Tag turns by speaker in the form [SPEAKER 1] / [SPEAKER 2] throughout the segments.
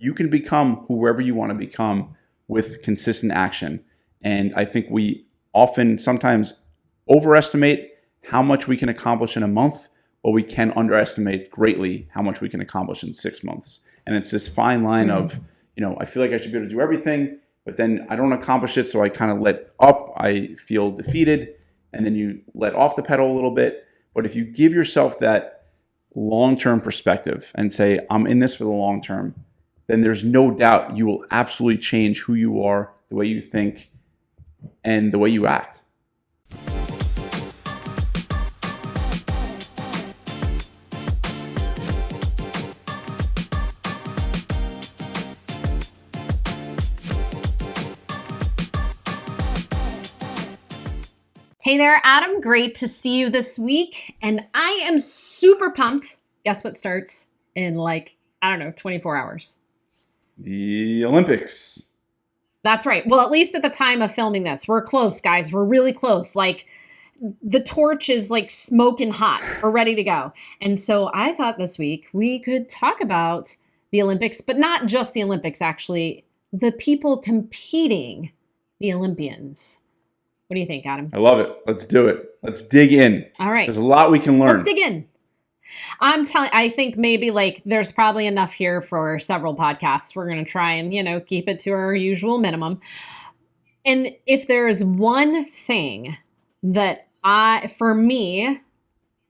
[SPEAKER 1] you can become whoever you want to become with consistent action. And I think we often sometimes overestimate how much we can accomplish in a month, but we can underestimate greatly how much we can accomplish in 6 months. And it's this fine line of, I feel like I should be able to do everything, but then I don't accomplish it. So I kind of let up, I feel defeated, and then you let off the pedal a little bit. But if you give yourself that long-term perspective and say, I'm in this for the long term, then there's no doubt you will absolutely change who you are, the way you think, and the way you act.
[SPEAKER 2] Hey there, Adam. Great to see you this week. And I am super pumped. Guess what starts in 24 hours?
[SPEAKER 1] The Olympics.
[SPEAKER 2] That's right. Well, at least at the time of filming this, we're close, guys. We're really close. The torch is smoking hot. We're ready to go. And so I thought this week we could talk about the Olympics, but not just the Olympics, actually. The people competing, the Olympians. What do you think, Adam?
[SPEAKER 1] I love it. Let's do it. Let's dig in.
[SPEAKER 2] All right.
[SPEAKER 1] There's a lot we can learn.
[SPEAKER 2] Let's dig in. I think maybe there's probably enough here for several podcasts. We're going to try and, keep it to our usual minimum. And if there is one thing that for me,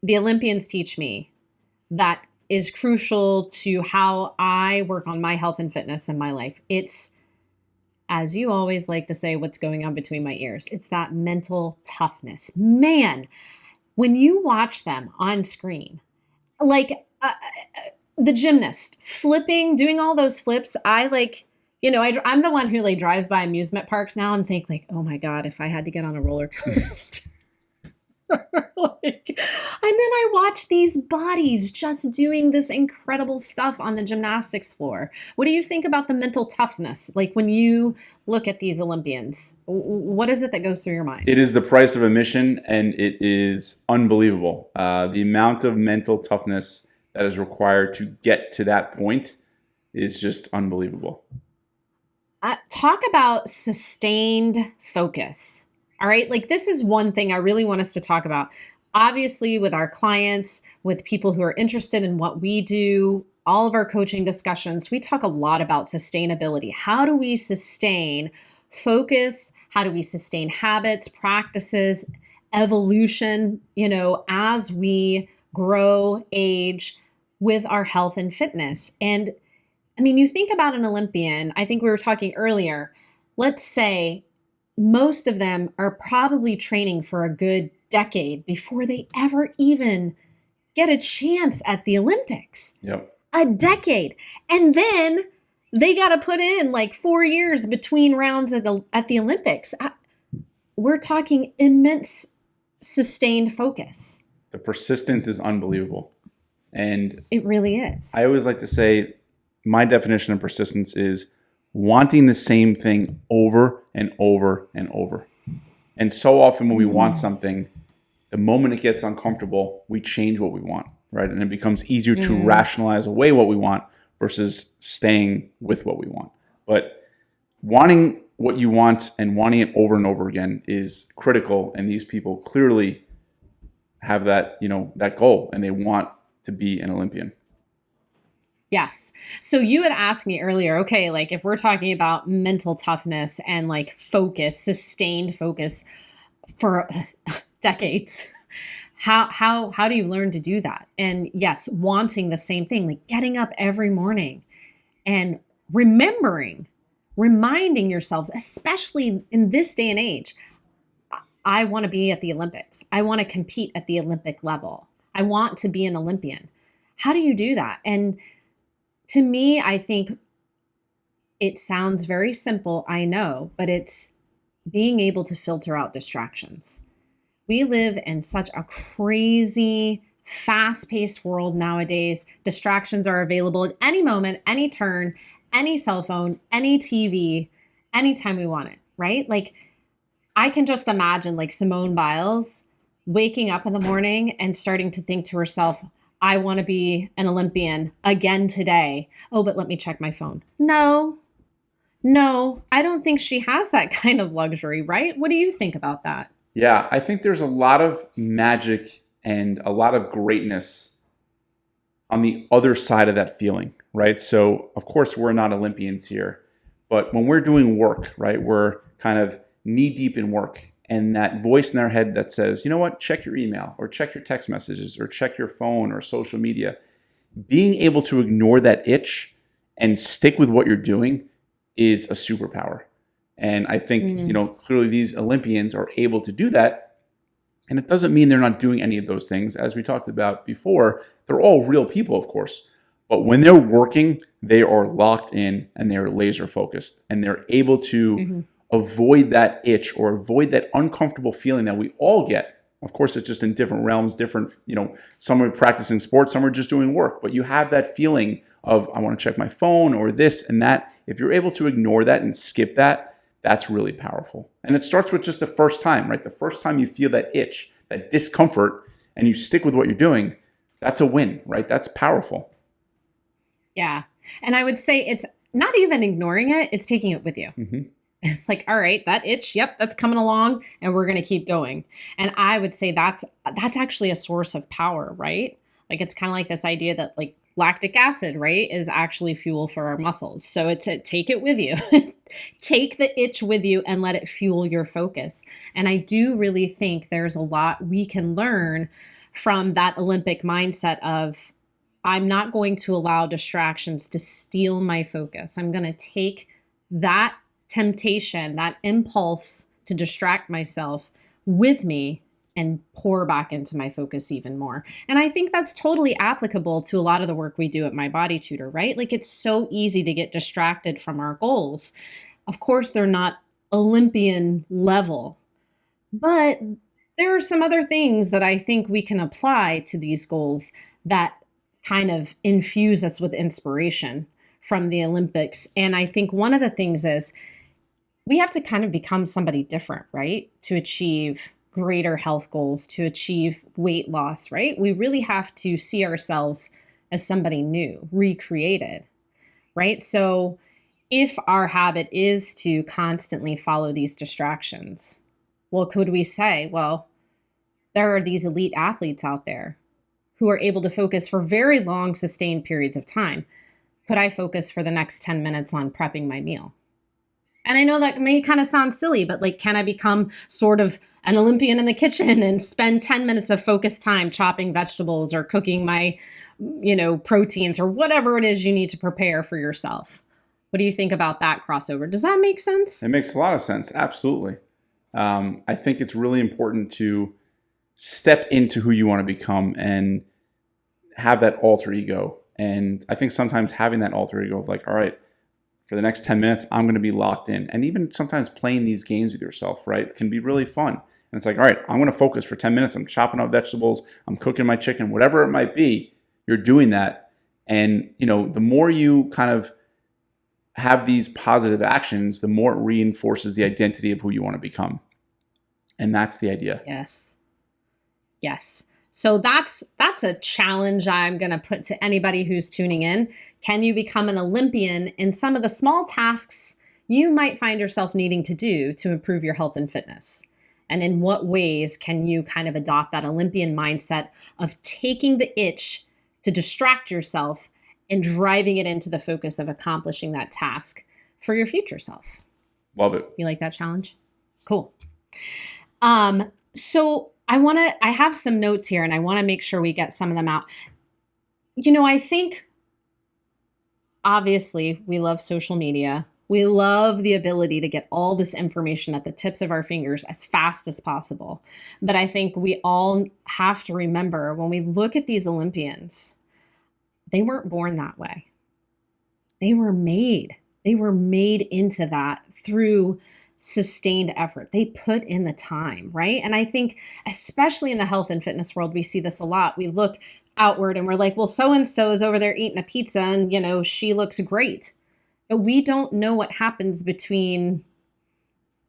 [SPEAKER 2] the Olympians teach me that is crucial to how I work on my health and fitness in my life, it's, as you always like to say, what's going on between my ears. It's that mental toughness. Man, when you watch them on screen, the gymnast flipping, doing all those flips, I'm the one who drives by amusement parks now and think oh my God, if I had to get on a roller coaster. And then I watch these bodies just doing this incredible stuff on the gymnastics floor. What do you think about the mental toughness? When you look at these Olympians, what is it that goes through your mind?
[SPEAKER 1] It is the price of admission, and it is unbelievable. The amount of mental toughness that is required to get to that point is just unbelievable.
[SPEAKER 2] Talk about sustained focus. All right. This is one thing I really want us to talk about. Obviously, with our clients, with people who are interested in what we do, all of our coaching discussions, we talk a lot about sustainability. How do we sustain focus? How do we sustain habits, practices, evolution, as we grow, age with our health and fitness? And you think about an Olympian, I think we were talking earlier, let's say most of them are probably training for a good decade before they ever even get a chance at the Olympics.
[SPEAKER 1] Yep.
[SPEAKER 2] A decade. And then they got to put in 4 years between rounds at the Olympics. We're talking immense sustained focus.
[SPEAKER 1] The persistence is unbelievable. And
[SPEAKER 2] it really is.
[SPEAKER 1] I always like to say my definition of persistence is wanting the same thing over and over and over. And so often when we want something, the moment it gets uncomfortable, we change what we want, right? And it becomes easier to rationalize away what we want versus staying with what we want. But wanting what you want and wanting it over and over again is critical. And these people clearly have that, that goal, and they want to be an Olympian.
[SPEAKER 2] Yes. So you had asked me earlier, okay, if we're talking about mental toughness and focus, sustained focus for decades, how do you learn to do that? And yes, wanting the same thing, getting up every morning and reminding yourselves, especially in this day and age, I want to be at the Olympics. I want to compete at the Olympic level. I want to be an Olympian. How do you do that? And to me, I think it sounds very simple, I know, but it's being able to filter out distractions. We live in such a crazy, fast-paced world nowadays. Distractions are available at any moment, any turn, any cell phone, any TV, anytime we want it, right? I can just imagine Simone Biles waking up in the morning and starting to think to herself, I want to be an Olympian again today. Oh, but let me check my phone. No, I don't think she has that kind of luxury, right? What do you think about that?
[SPEAKER 1] Yeah, I think there's a lot of magic and a lot of greatness on the other side of that feeling, right? So, of course, we're not Olympians here, but when we're doing work, right, we're kind of knee deep in work. And that voice in our head that says, you know what, check your email or check your text messages or check your phone or social media, being able to ignore that itch and stick with what you're doing is a superpower. And I think, clearly these Olympians are able to do that. And it doesn't mean they're not doing any of those things. As we talked about before, they're all real people, of course. But when they're working, they are locked in and they're laser focused and they're able to avoid that itch or avoid that uncomfortable feeling that we all get. Of course, it's just in different realms, different, some are practicing sports, some are just doing work, but you have that feeling of, I want to check my phone or this and that. If you're able to ignore that and skip that, that's really powerful. And it starts with just the first time, right? The first time you feel that itch, that discomfort, and you stick with what you're doing, that's a win, right? That's powerful.
[SPEAKER 2] Yeah. And I would say it's not even ignoring it, it's taking it with you. It's like, all right, that itch, yep, that's coming along and we're going to keep going. And I would say that's actually a source of power, right? Like it's kind of like this idea that like lactic acid, right, is actually fuel for our muscles. So it's take it with you. Take the itch with you and let it fuel your focus. And I do really think there's a lot we can learn from that Olympic mindset of, I'm not going to allow distractions to steal my focus. I'm going to take that temptation, that impulse to distract myself with me and pour back into my focus even more. And I think that's totally applicable to a lot of the work we do at My Body Tutor, right? Like it's so easy to get distracted from our goals. Of course, they're not Olympian level, but there are some other things that I think we can apply to these goals that kind of infuse us with inspiration from the Olympics. And I think one of the things is we have to kind of become somebody different, right? To achieve greater health goals, to achieve weight loss, right? We really have to see ourselves as somebody new, recreated, right? So if our habit is to constantly follow these distractions, well, could we say, well, there are these elite athletes out there who are able to focus for very long, sustained periods of time. Could I focus for the next 10 minutes on prepping my meal? And I know that may kind of sound silly, but like, can I become sort of an Olympian in the kitchen and spend 10 minutes of focused time chopping vegetables or cooking my, proteins or whatever it is you need to prepare for yourself? What do you think about that crossover? Does that make sense?
[SPEAKER 1] It makes a lot of sense. Absolutely. I think it's really important to step into who you want to become and have that alter ego. And I think sometimes having that alter ego of like, all right, for the next 10 minutes, I'm going to be locked in. And even sometimes playing these games with yourself, right, can be really fun. And it's like, all right, I'm going to focus for 10 minutes. I'm chopping up vegetables. I'm cooking my chicken, whatever it might be. You're doing that. And, the more you kind of have these positive actions, the more it reinforces the identity of who you want to become. And that's the idea.
[SPEAKER 2] Yes. So that's a challenge I'm going to put to anybody who's tuning in. Can you become an Olympian in some of the small tasks you might find yourself needing to do to improve your health and fitness? And in what ways can you kind of adopt that Olympian mindset of taking the itch to distract yourself and driving it into the focus of accomplishing that task for your future self?
[SPEAKER 1] Love it.
[SPEAKER 2] You like that challenge? Cool. So I have some notes here and I want to make sure we get some of them out. I think obviously we love social media. We love the ability to get all this information at the tips of our fingers as fast as possible. But I think we all have to remember when we look at these Olympians, they weren't born that way. They were made into that through sustained effort. They put in the time, right? And I think especially in the health and fitness world, we see this a lot. We look outward and we're like, well, so-and-so is over there eating a pizza and, she looks great. But we don't know what happens between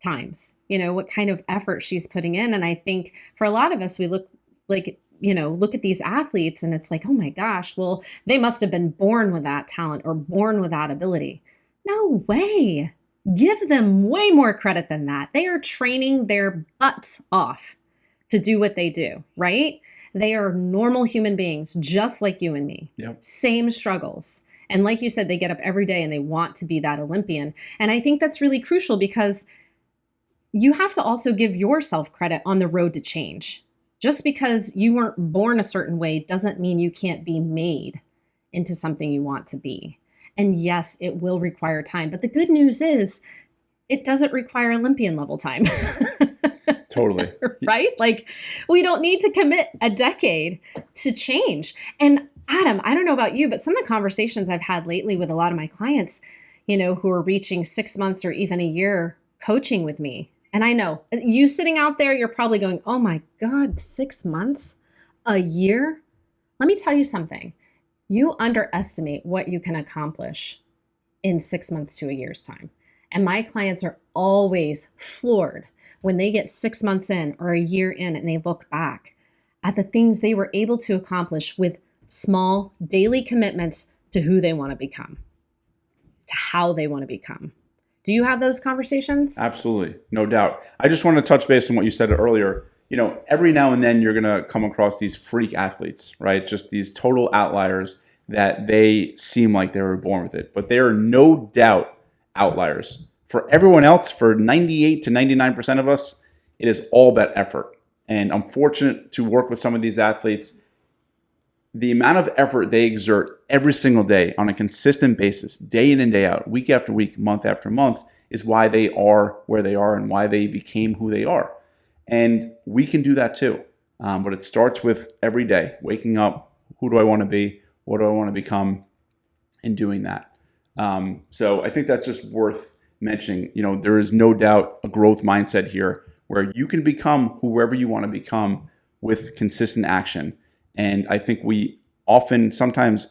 [SPEAKER 2] times, what kind of effort she's putting in. And I think for a lot of us, we look like look at these athletes and it's like, oh my gosh, well, they must have been born with that talent or born with that ability. No way. Give them way more credit than that. They are training their butts off to do what they do, right? They are normal human beings, just like you and me.
[SPEAKER 1] Yep.
[SPEAKER 2] Same struggles. And like you said, they get up every day and they want to be that Olympian. And I think that's really crucial because you have to also give yourself credit on the road to change. Just because you weren't born a certain way doesn't mean you can't be made into something you want to be. And yes, it will require time. But the good news is it doesn't require Olympian level time.
[SPEAKER 1] Totally.
[SPEAKER 2] Right? Like, we don't need to commit a decade to change. And Adam, I don't know about you, but some of the conversations I've had lately with a lot of my clients, who are reaching 6 months or even a year coaching with me. And I know you sitting out there, you're probably going, oh my God, 6 months, a year. Let me tell you something. You underestimate what you can accomplish in 6 months to a year's time. And my clients are always floored when they get 6 months in or a year in and they look back at the things they were able to accomplish with small daily commitments to who they want to become, to how they want to become. Do you have those conversations?
[SPEAKER 1] Absolutely. No doubt. I just want to touch base on what you said earlier. Every now and then you're going to come across these freak athletes, right? Just these total outliers that they seem like they were born with it. But they are no doubt outliers. For everyone else, for 98 to 99% of us, it is all about effort. And I'm fortunate to work with some of these athletes. The amount of effort they exert every single day on a consistent basis, day in and day out, week after week, month after month, is why they are where they are and why they became who they are. And we can do that too. But it starts with every day, waking up, who do I want to be? What do I want to become? And doing that. So I think that's just worth mentioning. There is no doubt a growth mindset here where you can become whoever you want to become with consistent action. And I think we often sometimes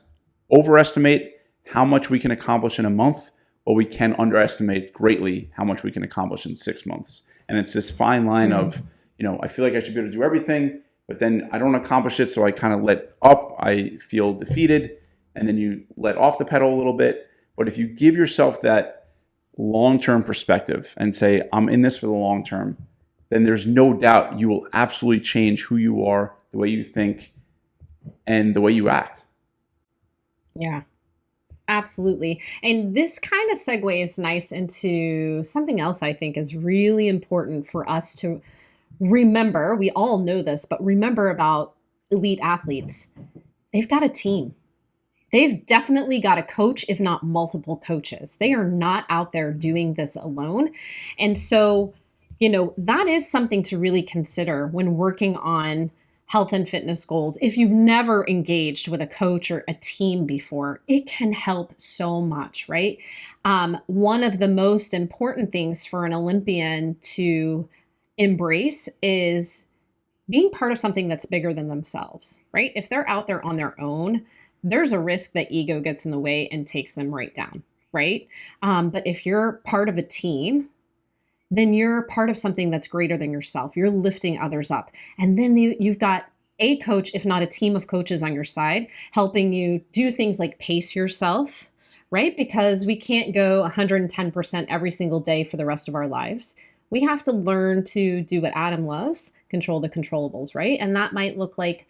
[SPEAKER 1] overestimate how much we can accomplish in a month, but we can underestimate greatly how much we can accomplish in 6 months. And it's this fine line of, I feel like I should be able to do everything, but then I don't accomplish it. So I kind of let up. I feel defeated. And then you let off the pedal a little bit. But if you give yourself that long-term perspective and say, I'm in this for the long term, then there's no doubt you will absolutely change who you are, the way you think, and the way you act.
[SPEAKER 2] Yeah, absolutely. And this kind of segues nice into something else I think is really important for us to remember. We all know this, but remember about elite athletes. They've got a team. They've definitely got a coach, if not multiple coaches. They are not out there doing this alone. And so, that is something to really consider when working on health and fitness goals. If you've never engaged with a coach or a team before, it can help so much, right? One of the most important things for an Olympian to embrace is being part of something that's bigger than themselves, right? If they're out there on their own, there's a risk that ego gets in the way and takes them right down, right? But if you're part of a team, then you're part of something that's greater than yourself. You're lifting others up. And then you've got a coach, if not a team of coaches on your side, helping you do things like pace yourself, right? Because we can't go 110% every single day for the rest of our lives. We have to learn to do what Adam loves, control the controllables, right? And that might look like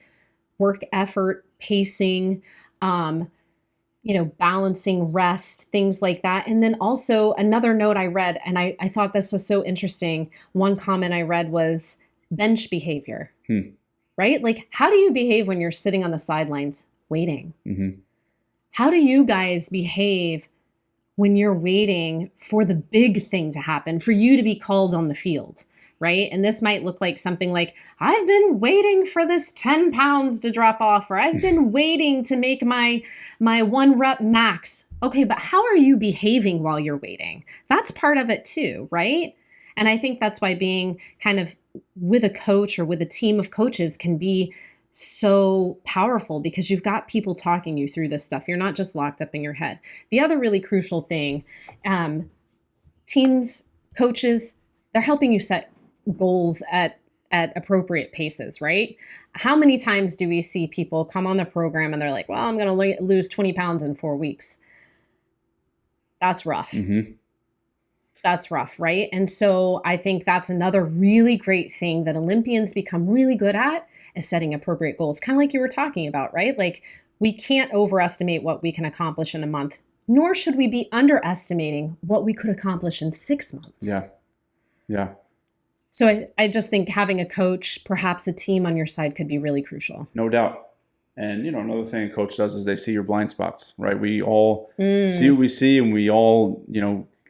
[SPEAKER 2] work effort, pacing, balancing rest, things like that. And then also another note I read, and I thought this was so interesting. One comment I read was bench behavior, right? Like, how do you behave when you're sitting on the sidelines waiting? Mm-hmm. How do you guys behave when you're waiting for the big thing to happen, for you to be called on the field, right? And this might look like something like, I've been waiting for this 10 pounds to drop off, or I've been waiting to make my 1 rep max. Okay, but how are you behaving while you're waiting? That's part of it too, right? And I think that's why being kind of with a coach or with a team of coaches can be so powerful, because you've got people talking you through this stuff. You're not just locked up in your head. The other really crucial thing, teams, coaches, they're helping you set goals at at appropriate paces, right? How many times do we see people come on the program and they're like, well, I'm going to lose 20 pounds in 4 weeks? That's rough.
[SPEAKER 1] Mm-hmm.
[SPEAKER 2] That's rough, right? And so I think that's another really great thing that Olympians become really good at, is setting appropriate goals. Kind of like you were talking about, right? Like, we can't overestimate what we can accomplish in a month, nor should we be underestimating what we could accomplish in 6 months.
[SPEAKER 1] Yeah. Yeah.
[SPEAKER 2] So I just think having a coach, perhaps a team on your side, could be really crucial.
[SPEAKER 1] No doubt. And, another thing a coach does is they see your blind spots, right? We all see what we see, and we all,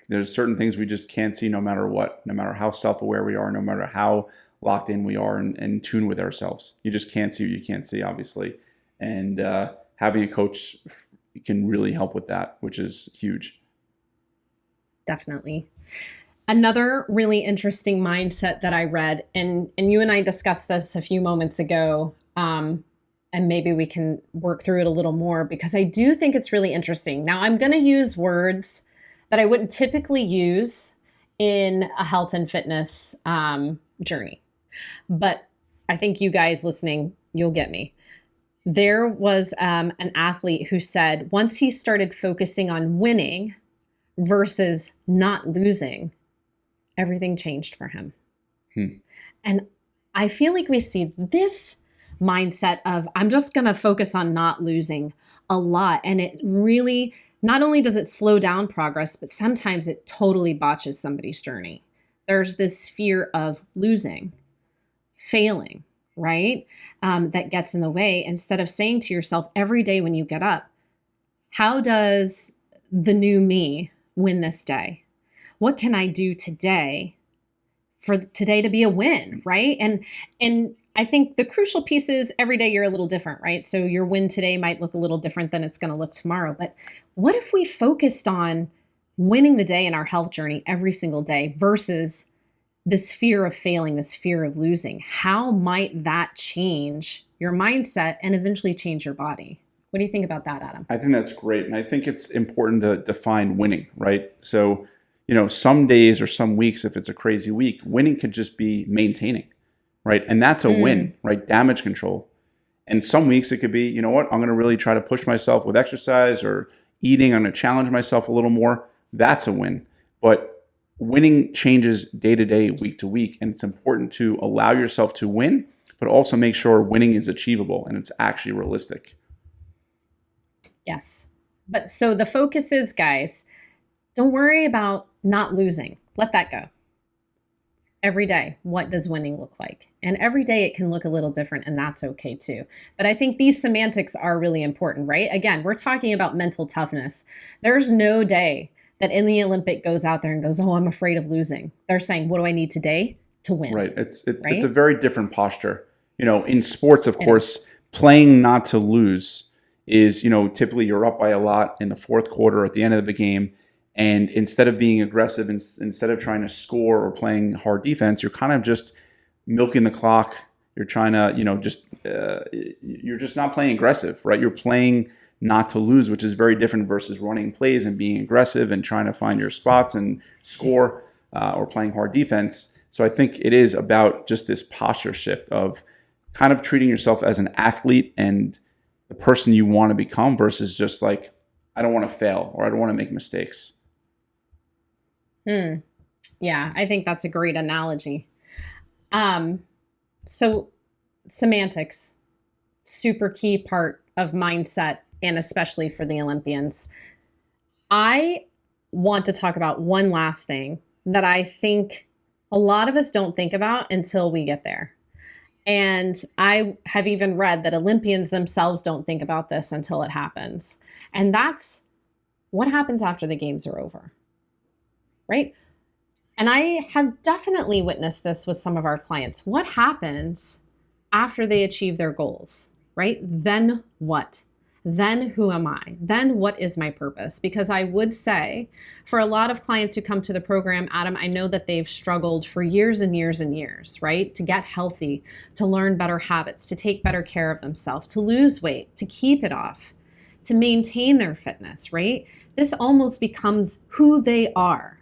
[SPEAKER 1] there's certain things we just can't see no matter what, no matter how self-aware we are, no matter how locked in we are and in tune with ourselves. You just can't see what you can't see, obviously. And having a coach can really help with that, which is huge.
[SPEAKER 2] Definitely. Another really interesting mindset that I read, and you and I discussed this a few moments ago, and maybe we can work through it a little more, because I do think it's really interesting. Now, I'm going to use words that I wouldn't typically use in a health and fitness journey, but I think you guys listening, you'll get me. There was an athlete who said once he started focusing on winning versus not losing, everything changed for him. And I feel like we see this mindset of, I'm just going to focus on not losing a lot. And it really, not only does it slow down progress, but sometimes it totally botches somebody's journey. There's this fear of losing, failing, right? That gets in the way, instead of saying to yourself every day when you get up, how does the new me win this day? What can I do today for today to be a win, right? And I think the crucial piece is every day you're a little different, right? So your win today might look a little different than it's going to look tomorrow. But what if we focused on winning the day in our health journey every single day versus this fear of failing, this fear of losing? How might that change your mindset and eventually change your body? What do you think about that, Adam?
[SPEAKER 1] I think that's great. And I think it's important to define winning, right? So, some days or some weeks, if it's a crazy week, winning could just be maintaining, right? And that's a win, right? Damage control. And some weeks it could be, I'm going to really try to push myself with exercise or eating. I'm going to challenge myself a little more. That's a win. But winning changes day to day, week to week. And it's important to allow yourself to win, but also make sure winning is achievable and it's actually realistic.
[SPEAKER 2] Yes. But so the focus is, guys, don't worry about not losing. Let that go. Every day, what does winning look like? And every day it can look a little different, and that's okay too. But I think these semantics are really important, right? Again, we're talking about mental toughness. There's no day that in the Olympic goes out there and goes, oh, I'm afraid of losing. They're saying, what do I need today to win?
[SPEAKER 1] Right. It's a very different posture. In sports, of course, playing not to lose is, typically you're up by a lot in the fourth quarter at the end of the game. And instead of being aggressive, instead of trying to score or playing hard defense, you're kind of just milking the clock. You're trying to, you're just not playing aggressive, right? You're playing not to lose, which is very different versus running plays and being aggressive and trying to find your spots and score or playing hard defense. So I think it is about just this posture shift of kind of treating yourself as an athlete and the person you want to become versus just like, I don't want to fail or I don't want to make mistakes.
[SPEAKER 2] Yeah, I think that's a great analogy. So semantics, super key part of mindset, and especially for the Olympians. I want to talk about one last thing that I think a lot of us don't think about until we get there. And I have even read that Olympians themselves don't think about this until it happens. And that's what happens after the games are over, right? And I have definitely witnessed this with some of our clients. What happens after they achieve their goals, right? Then what? Then who am I? Then what is my purpose? Because I would say for a lot of clients who come to the program, Adam, I know that they've struggled for years and years and years, right? To get healthy, to learn better habits, to take better care of themselves, to lose weight, to keep it off, to maintain their fitness, right? This almost becomes who they are.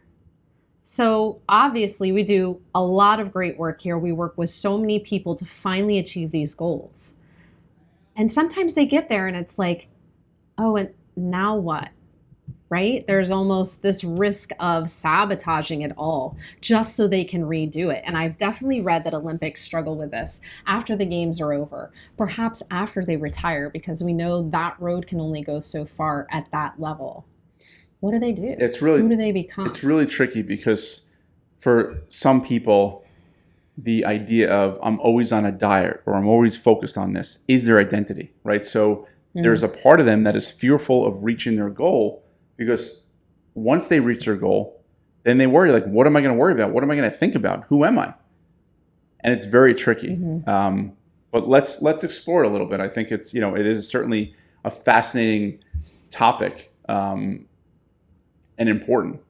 [SPEAKER 2] So obviously, we do a lot of great work here. We work with so many people to finally achieve these goals. And sometimes they get there and it's like, oh, and now what? Right? There's almost this risk of sabotaging it all just so they can redo it. And I've definitely read that Olympics struggle with this after the games are over, perhaps after they retire, because we know that road can only go so far at that level. What do they do? Who do they become?
[SPEAKER 1] It's really tricky because for some people, the idea of I'm always on a diet or I'm always focused on this is their identity, right? So there's a part of them that is fearful of reaching their goal because once they reach their goal, then they worry like, what am I going to worry about? What am I going to think about? Who am I? And it's very tricky. But let's explore it a little bit. I think it's, it is certainly a fascinating topic and important.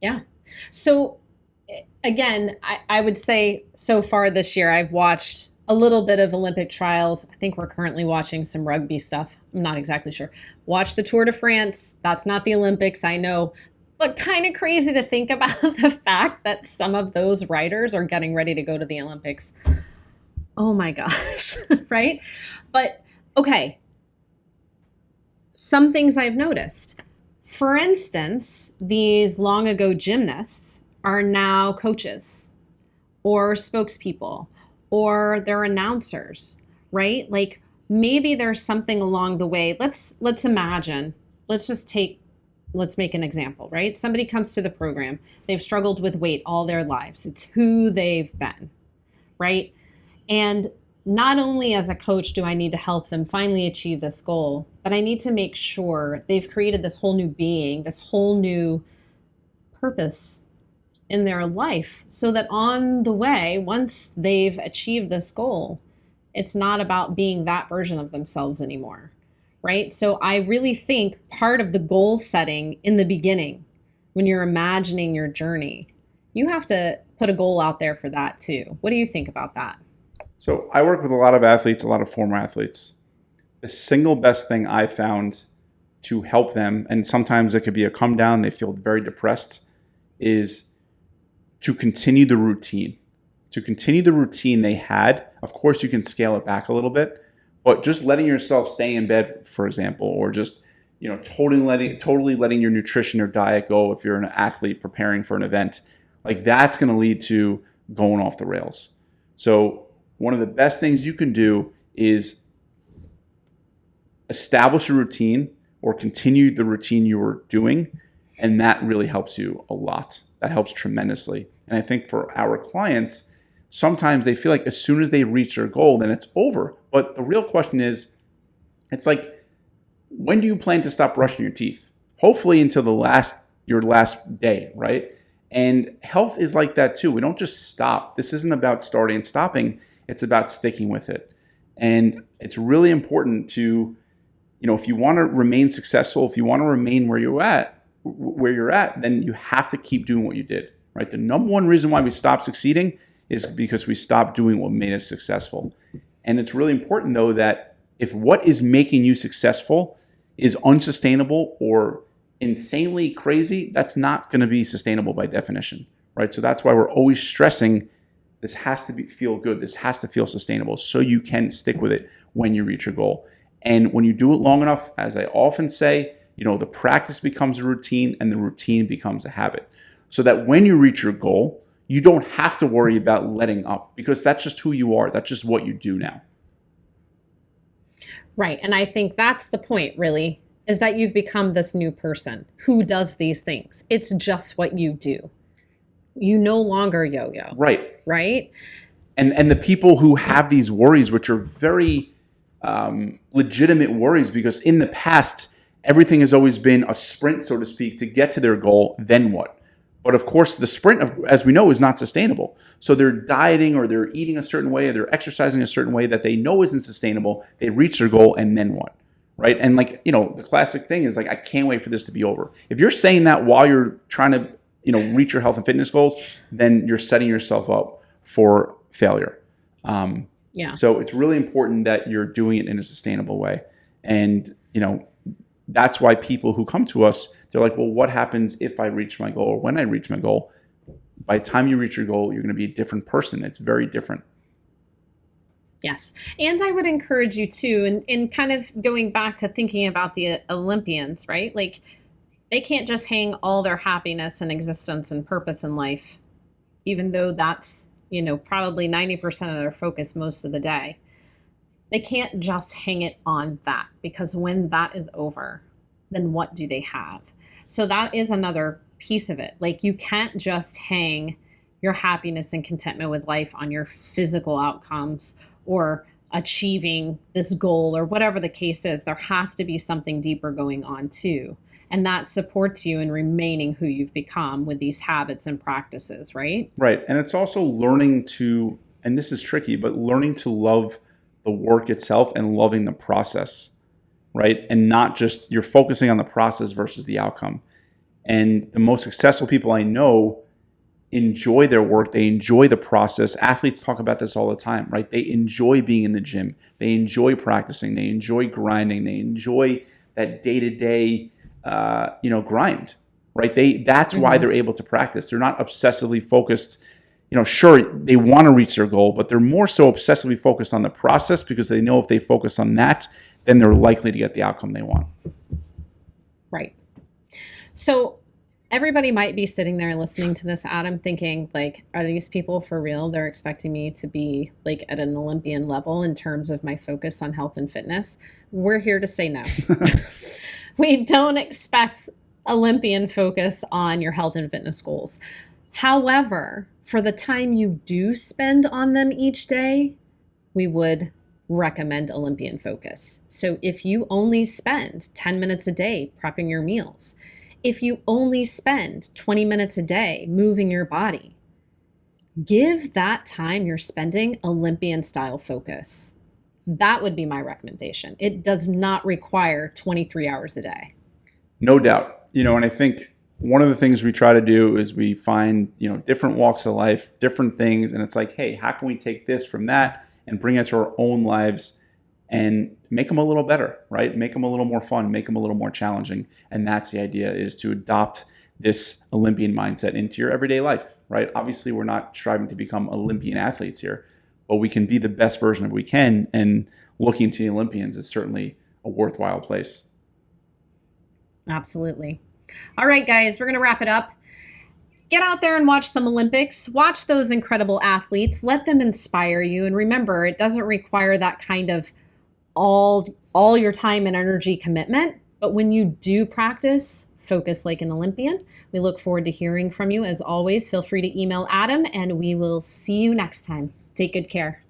[SPEAKER 2] Yeah. So again, I would say so far this year, I've watched a little bit of Olympic trials. I think we're currently watching some rugby stuff. I'm not exactly sure. Watch the Tour de France. That's not the Olympics, I know. But kind of crazy to think about the fact that some of those riders are getting ready to go to the Olympics. Oh my gosh, right? But okay, some things I've noticed. For instance, these long ago gymnasts are now coaches or spokespeople or they're announcers, right? Like maybe there's something along the way. Let's imagine, let's make an example, right? Somebody comes to the program. They've struggled with weight all their lives. It's who they've been, right? And not only as a coach do I need to help them finally achieve this goal, but I need to make sure they've created this whole new being, this whole new purpose in their life so that on the way, once they've achieved this goal, it's not about being that version of themselves anymore, right? So I really think part of the goal setting in the beginning, when you're imagining your journey, you have to put a goal out there for that too. What do you think about that?
[SPEAKER 1] So I work with a lot of athletes, a lot of former athletes. The single best thing I found to help them, and sometimes it could be a come down, they feel very depressed, is to continue the routine. To continue the routine they had. Of course, you can scale it back a little bit, but just letting yourself stay in bed, for example, or just totally letting your nutrition or diet go if you're an athlete preparing for an event, like that's going to lead to going off the rails. So one of the best things you can do is establish a routine or continue the routine you were doing, and that really helps you a lot. That helps tremendously. And I think for our clients, sometimes they feel like as soon as they reach their goal, then it's over. But the real question is, it's like, when do you plan to stop brushing your teeth? Hopefully until your last day, right? And health is like that too. We don't just stop. This isn't about starting and stopping. It's about sticking with it. And it's really important to, if you want to remain successful, if you want to remain where you're at, then you have to keep doing what you did, right? The number one reason why we stop succeeding is because we stopped doing what made us successful. And it's really important though that if what is making you successful is unsustainable or insanely crazy, that's not going to be sustainable by definition, right? So that's why we're always stressing this has to feel good. This has to feel sustainable so you can stick with it when you reach your goal. And when you do it long enough, as I often say, the practice becomes a routine and the routine becomes a habit. So that when you reach your goal, you don't have to worry about letting up because that's just who you are. That's just what you do now.
[SPEAKER 2] Right. And I think that's the point, really, is that you've become this new person who does these things. It's just what you do. You no longer yo-yo.
[SPEAKER 1] Right.
[SPEAKER 2] Right?
[SPEAKER 1] And the people who have these worries, which are very legitimate worries, because in the past, everything has always been a sprint, so to speak, to get to their goal, then what? But of course, the sprint, as we know, is not sustainable. So they're dieting or they're eating a certain way or they're exercising a certain way that they know isn't sustainable. They reach their goal and then what? Right? And the classic thing is like, I can't wait for this to be over. If you're saying that while you're trying to, reach your health and fitness goals, then you're setting yourself up for failure. So it's really important that you're doing it in a sustainable way. And, that's why people who come to us, they're like, well, what happens if I reach my goal or when I reach my goal? By the time you reach your goal, you're going to be a different person. It's very different.
[SPEAKER 2] Yes. And I would encourage you too, and kind of going back to thinking about the Olympians, right? Like they can't just hang all their happiness and existence and purpose in life, even though that's, probably 90% of their focus most of the day. They can't just hang it on that, because when that is over, then what do they have? So that is another piece of it. Like you can't just hang your happiness and contentment with life on your physical outcomes or achieving this goal or whatever the case is. There has to be something deeper going on too. And that supports you in remaining who you've become with these habits and practices, right?
[SPEAKER 1] Right. And it's also learning to, and this is tricky, but learning to love the work itself and loving the process, right? And not just you're focusing on the process versus the outcome. And the most successful people I know enjoy their work. They enjoy the process. Athletes talk about this all the time, right? They enjoy being in the gym. They enjoy practicing. They enjoy grinding. They enjoy that day-to-day, grind, right? That's why they're able to practice. They're not obsessively focused. Sure, they want to reach their goal, but they're more so obsessively focused on the process because they know if they focus on that, then they're likely to get the outcome they want.
[SPEAKER 2] Right. So everybody might be sitting there listening to this, Adam, thinking like, are these people for real? They're expecting me to be like at an Olympian level in terms of my focus on health and fitness. We're here to say no. We don't expect Olympian focus on your health and fitness goals. However, for the time you do spend on them each day, we would recommend Olympian focus. So if you only spend 10 minutes a day prepping your meals, if you only spend 20 minutes a day moving your body, give that time you're spending Olympian style focus. That would be my recommendation. It does not require 23 hours a day.
[SPEAKER 1] No doubt. And I think one of the things we try to do is we find, different walks of life, different things. And it's like, hey, how can we take this from that and bring it to our own lives and make them a little better, right? Make them a little more fun, make them a little more challenging. And that's the idea, is to adopt this Olympian mindset into your everyday life, right? Obviously, we're not striving to become Olympian athletes here, but we can be the best version of we can. And looking to the Olympians is certainly a worthwhile place.
[SPEAKER 2] Absolutely. All right, guys, we're going to wrap it up. Get out there and watch some Olympics. Watch those incredible athletes. Let them inspire you. And remember, it doesn't require that kind of all your time and energy commitment. But when you do practice, focus like an Olympian. We look forward to hearing from you. As always, feel free to email Adam, and we will see you next time. Take good care.